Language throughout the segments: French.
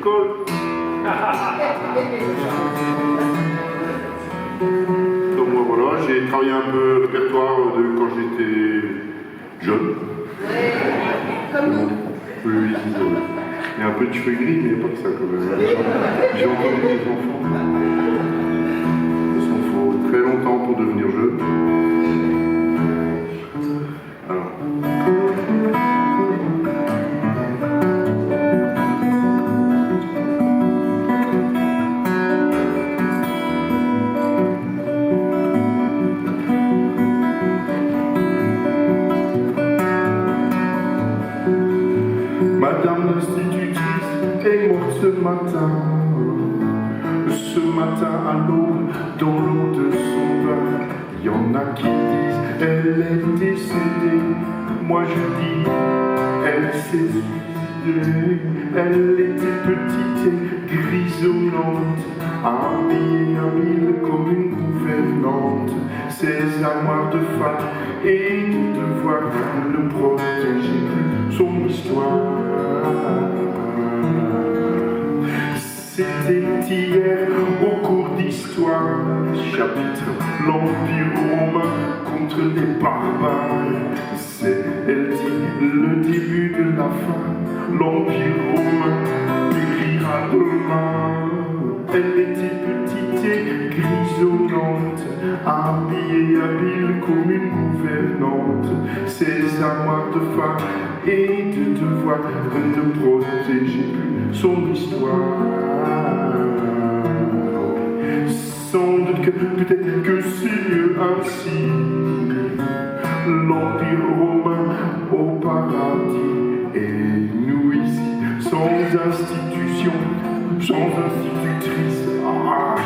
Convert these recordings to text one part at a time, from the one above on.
l'école. Donc moi voilà, j'ai travaillé un peu le répertoire de quand j'étais jeune. Comme nous. Oui, oui, il y a un peu de cheveux gris, mais il n'y a pas que ça quand même. J'ai entendu des enfants. Il faut très longtemps pour devenir jeune. Alors. Madame l'institutrice est morte ce matin à l'aube, dans l'eau de son bain. Il y en a qui disent elle est décédée, moi je dis elle s'est suicidée. Elle était petite et grisonnante, habillée à mille comme une gouvernante. Ses armoires de femme et de devoir ne protéger plus son histoire. C'était hier au cours d'histoire, chapitre l'Empire romain contre les barbares. C'est, elle dit, le début de la fin, l'Empire romain périra demain. Elle était petite et grisonnante, habillée habile comme une gouvernante. Ses armoires de femme et de devoir ne protéger plus son histoire. Sans doute que peut-être que c'est mieux ainsi. L'Empire romain au paradis et nous ici, sans institution, sans institutrice,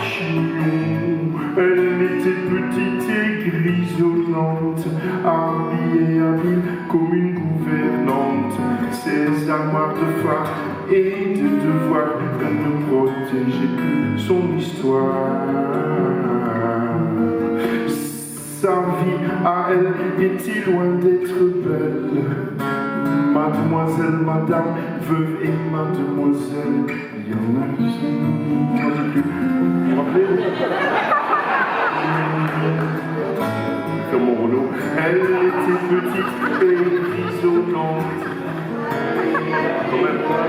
chignon. Elle était petite et grisonnante, habillée habile comme une gouvernante. Ses armoires de phare et de devoir ne protéger plus son histoire. Sa vie à elle était loin d'être belle. Mademoiselle, madame, veuve et mademoiselle. Il y en a qui sont... J'en ai plus. Vous vous rappelez? Comme mon rouleau. Elle était petite et grisonnante. Quand même pas.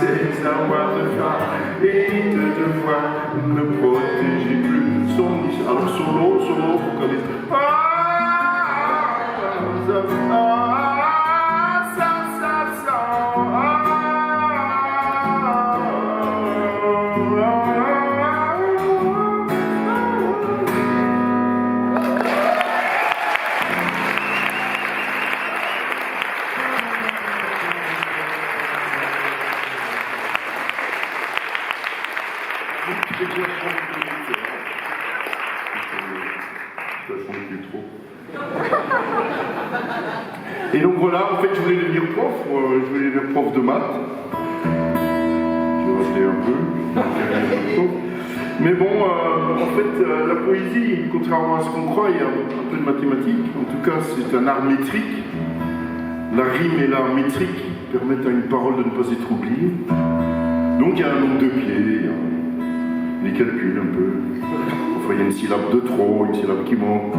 Ses armoires de femme et de devoir ne protéger plus son histoire. Alors solo, vous connaissez. Et donc voilà, en fait, je voulais devenir prof, je voulais devenir prof de maths. Je vais rappeler un peu. Mais bon, en fait, la poésie, contrairement à ce qu'on croit, il y a un peu de mathématiques. En tout cas, c'est un art métrique. La rime et l'art métrique permettent à une parole de ne pas être oubliée. Donc il y a un nombre de pieds, il y a des calculs un peu. Enfin, il y a une syllabe de trop, une syllabe qui manque.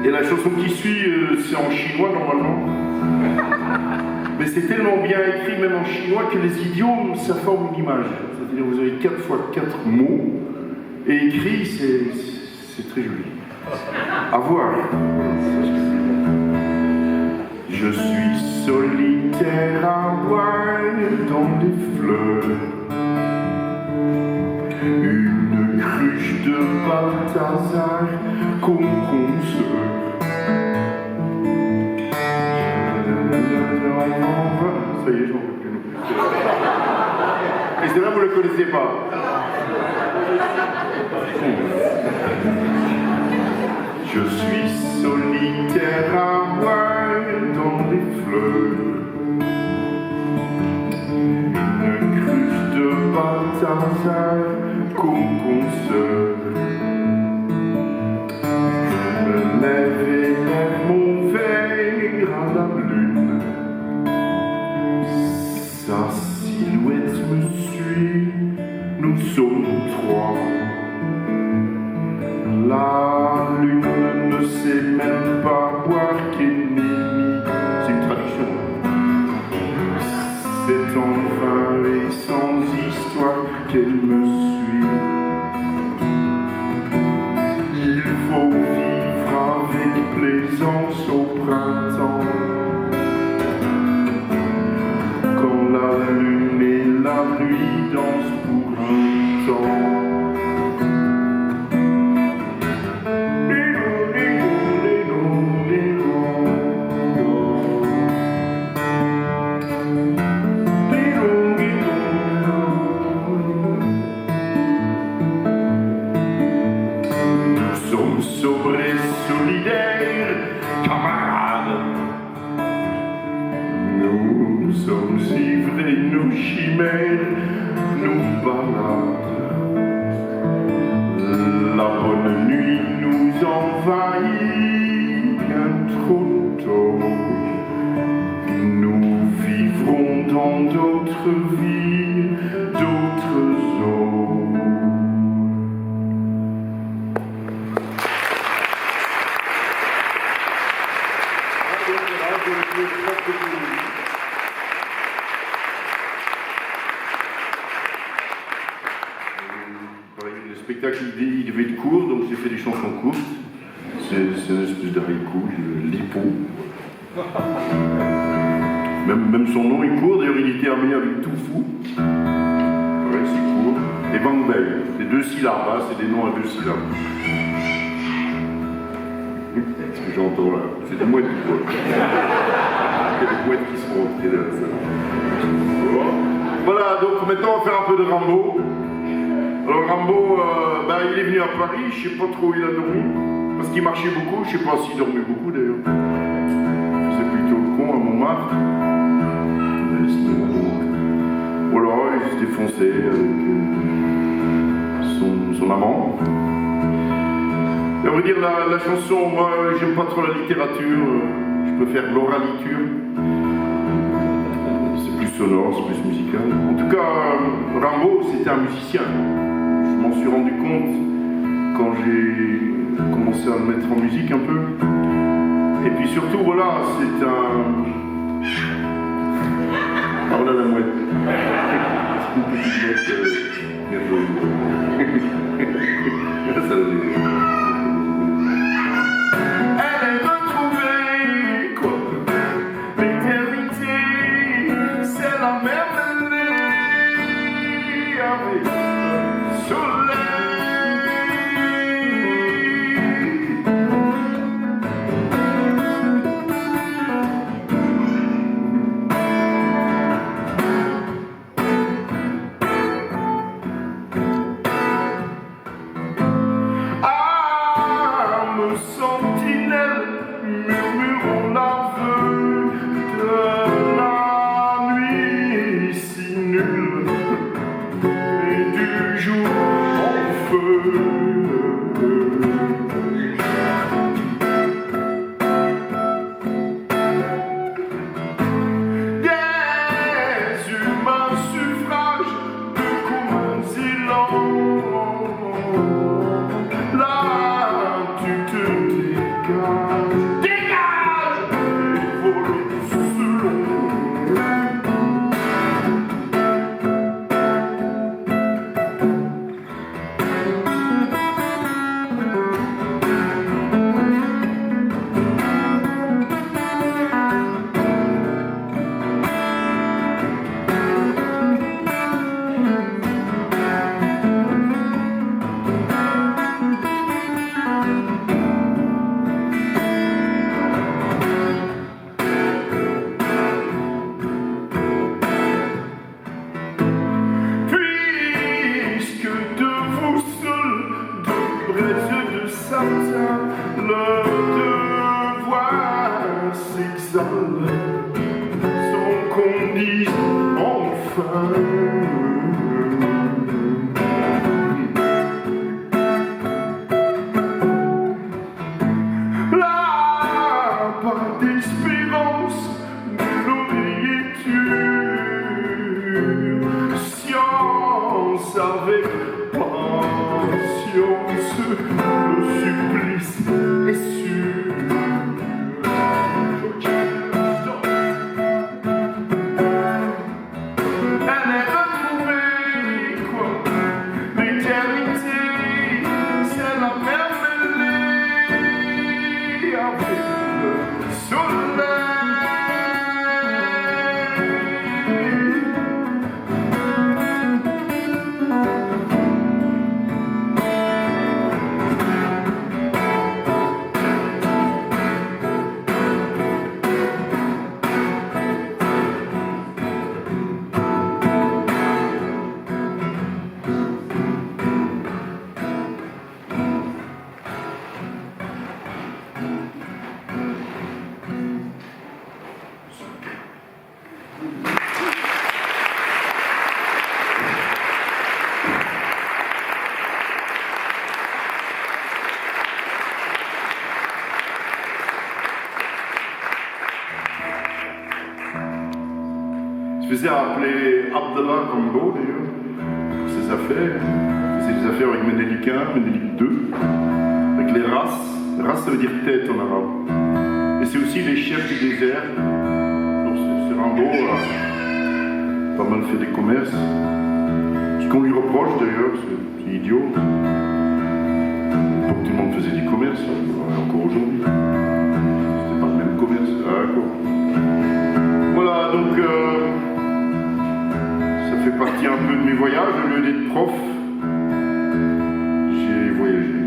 Et la chanson qui suit, c'est en chinois normalement. Mais c'est tellement bien écrit, même en chinois, que les idiomes, ça forme une image. C'est-à-dire vous avez 4 fois 4 mots, et écrit, c'est très joli. À voir. Je suis solitaire à voir dans les fleurs une cruche de Balthazar qu'on consoeur. Ça y est, j'en peux plus non plus. Et c'est là vous ne le connaissez pas. Je suis solitaire à voir dans les fleurs une cruche de Balthazar qu'on consoeur. Je me lève et lève mon verre à la lune. psaume 3. La lune ne sait même pas boire qu'ennemi. C'est une traduction. C'est en vain et sans histoire qu'elle me suit. Il faut vivre avec plaisance au printemps, quand la lune et la nuit dansent pour un temps. Sobre et solidaires, camarades, nous sommes ivrés, nos chimères nous baladent. La bonne nuit nous envahit bien trop tôt. Nous vivrons dans d'autres vies, d'autres eaux. Le spectacle il devait être court, donc j'ai fait des chansons courtes. C'est une espèce d'haricot, l'hippo. Même son nom est court, d'ailleurs il était armé avec tout fou. Ouais, c'est court. Et Bang Bang, c'est 2 syllabes, hein, c'est des noms à 2 syllabes. Ce que j'entends là, c'est des mouettes quoi. Il y a des mouettes qui sont rentrées dans la salle. Voilà, donc maintenant on va faire un peu de Rimbaud. Alors Rimbaud, il est venu à Paris, je sais pas trop où il a dormi, parce qu'il marchait beaucoup, je sais pas s'il dormait beaucoup d'ailleurs. Il faisait plutôt le con à Montmartre. Voilà, il se défonçait avec son amant. Et on va dire la chanson, moi j'aime pas trop la littérature, je préfère l'oraliture. C'est plus sonore, c'est plus musical. En tout cas, Rimbaud c'était un musicien. Je m'en suis rendu compte quand j'ai commencé à le mettre en musique un peu. Et puis surtout, voilà, c'est un... Ah voilà la mouette. C'est une petite mouette ça, elle est retrouvée, quoi. L'éternité, c'est la même année avec le soleil. Sentinelle, murmurons l'aveu de la nuit si nulle et du jour en feu. Des humains suffrages de communs élans. Là, tu te dégage et vole selon. De satin, le devoir s'exhale sans qu'on dise enfin. Là, pas d'espérance, de l'oreilléture, science avec Il se faisait appeler Abdallah Rambo d'ailleurs, pour ses affaires. Il faisait des affaires avec Ménélique I, Ménélique II, avec les races. Race ça veut dire tête en arabe. Et c'est aussi les chefs du désert. Donc ce Rambo a pas mal fait des commerces. Ce qu'on lui reproche d'ailleurs, c'est idiot. Tout le monde faisait du commerce, encore aujourd'hui. C'était pas le même commerce. Ah, d'accord. Voilà, donc ça fait partie un peu de mes voyages. Au lieu d'être prof, j'ai voyagé.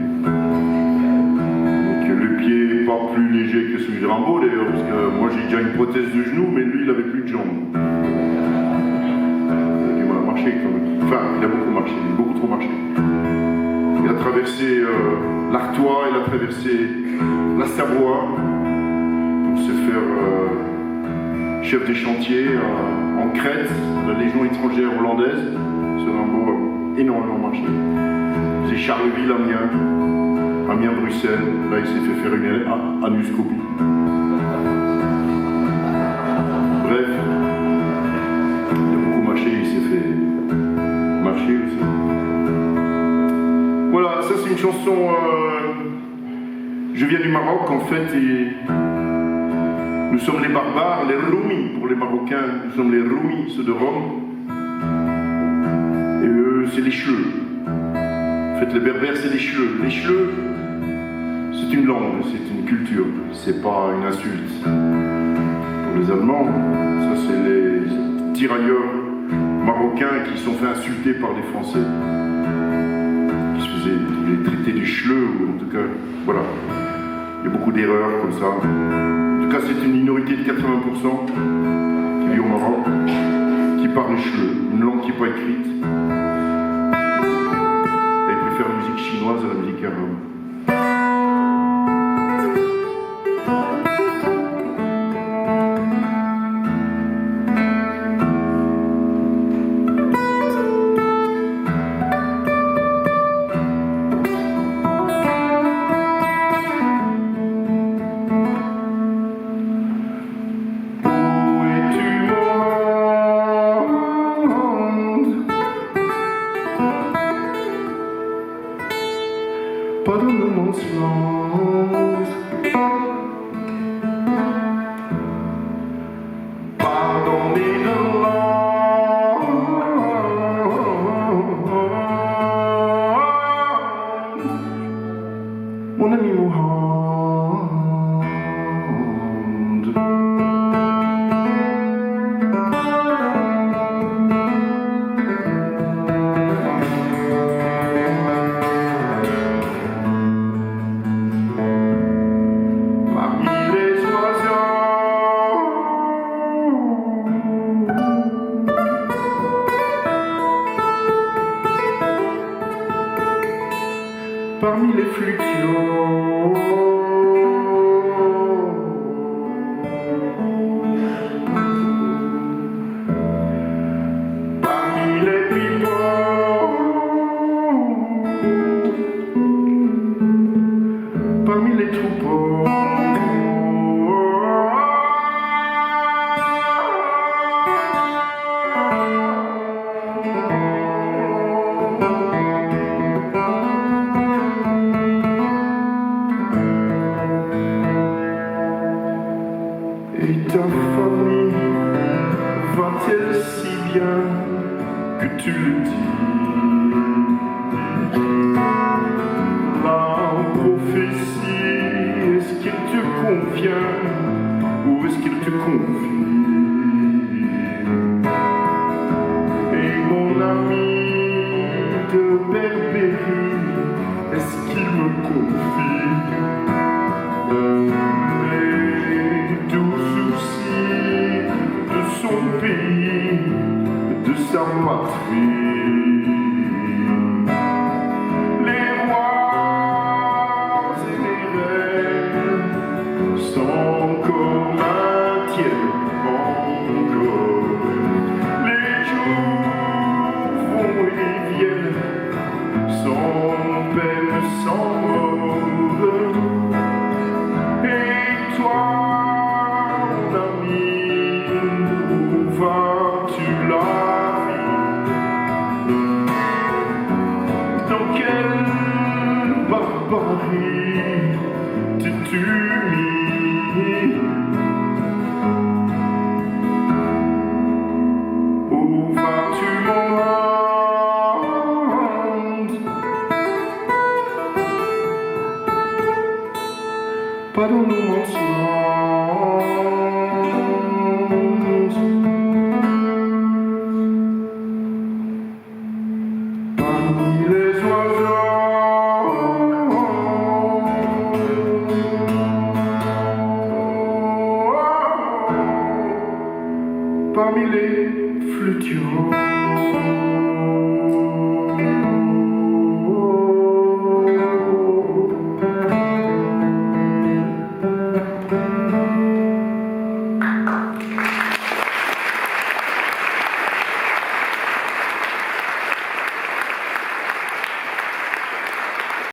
Donc le pied n'est pas plus léger que celui de Rambo d'ailleurs, parce que moi j'ai déjà une prothèse de genou, mais lui il avait plus de jambes. Il a du mal à marcher quand même. Enfin, il a beaucoup marché, il a beaucoup trop marché. Il a traversé l'Artois, il a traversé la Savoie pour se faire chef des chantiers en Crète, la Légion étrangère hollandaise. Ce Rambo a énormément marché. Il faisait Charleville, Amiens, Bruxelles. Là, il s'est fait faire une anuscopie. Bref, il a beaucoup marché, il s'est fait marcher aussi. Voilà, ça c'est une chanson. Je viens du Maroc en fait et nous sommes les barbares, les Roumi pour les Marocains, nous sommes les Roumi, ceux de Rome. Et eux, c'est les Chleux. En fait, les Berbères, c'est les Chleux. Les Chleux, c'est une langue, c'est une culture, c'est pas une insulte. Pour les Allemands, ça c'est les tirailleurs marocains qui sont fait insulter par les Français. Les traités du Chleux, ou en tout cas, voilà. Il y a beaucoup d'erreurs comme ça. En tout cas, c'est une minorité de 80% qui vit au Maroc, qui parle le Chleux, une langue qui n'est pas écrite. Et ils préfèrent la musique chinoise à la musique arabe. Pas dans le monde silence. Pardonnez-le. Mon ami Mohamed. Parmi les fluctuants, parmi les pipeaux, parmi les troupeaux, et ta famille va-t-elle si bien que tu le dis? La prophétie, est-ce qu'elle te convient ou est-ce qu'elle te confie? Et mon ami de Berbérie, est-ce qu'il me confie? Son pays, de sa patrie. Les rois et les reines sont comme un tiers encore. Les jours vont et viennent sans peine, sans mort. Et toi, mon ami, vas-tu serais-tu mis? Où vas-tu mon monde? Pas dans nos mensonges, parmi les oiseaux, parmi les fluctuants.